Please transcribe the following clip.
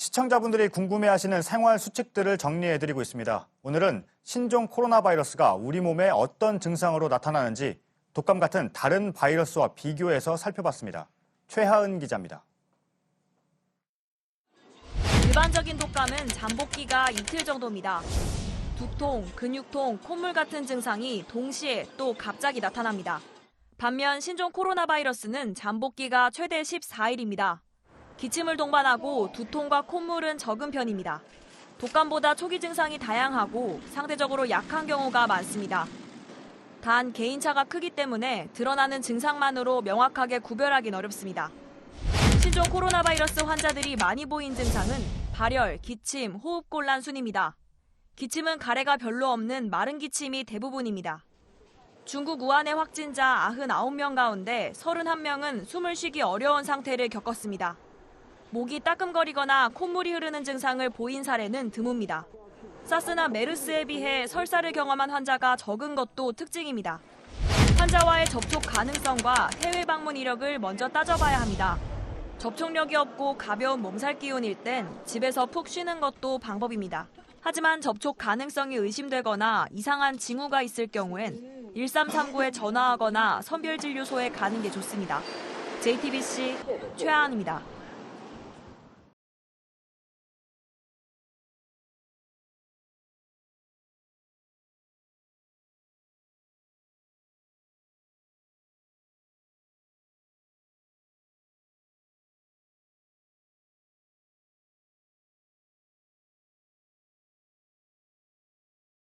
시청자분들이 궁금해하시는 생활 수칙들을 정리해드리고 있습니다. 오늘은 신종 코로나 바이러스가 우리 몸에 어떤 증상으로 나타나는지 독감 같은 다른 바이러스와 비교해서 살펴봤습니다. 최하은 기자입니다. 일반적인 독감은 잠복기가 이틀 정도입니다. 두통, 근육통, 콧물 같은 증상이 동시에 또 갑자기 나타납니다. 반면 신종 코로나 바이러스는 잠복기가 최대 14일입니다. 기침을 동반하고 두통과 콧물은 적은 편입니다. 독감보다 초기 증상이 다양하고 상대적으로 약한 경우가 많습니다. 단 개인차가 크기 때문에 드러나는 증상만으로 명확하게 구별하긴 어렵습니다. 신종 코로나 바이러스 환자들이 많이 보인 증상은 발열, 기침, 호흡곤란 순입니다. 기침은 가래가 별로 없는 마른 기침이 대부분입니다. 중국 우한의 확진자 99명 가운데 31명은 숨을 쉬기 어려운 상태를 겪었습니다. 목이 따끔거리거나 콧물이 흐르는 증상을 보인 사례는 드뭅니다. 사스나 메르스에 비해 설사를 경험한 환자가 적은 것도 특징입니다. 환자와의 접촉 가능성과 해외 방문 이력을 먼저 따져봐야 합니다. 접촉력이 없고 가벼운 몸살 기운일 땐 집에서 푹 쉬는 것도 방법입니다. 하지만 접촉 가능성이 의심되거나 이상한 징후가 있을 경우엔 1339에 전화하거나 선별진료소에 가는 게 좋습니다. JTBC 최하은입니다.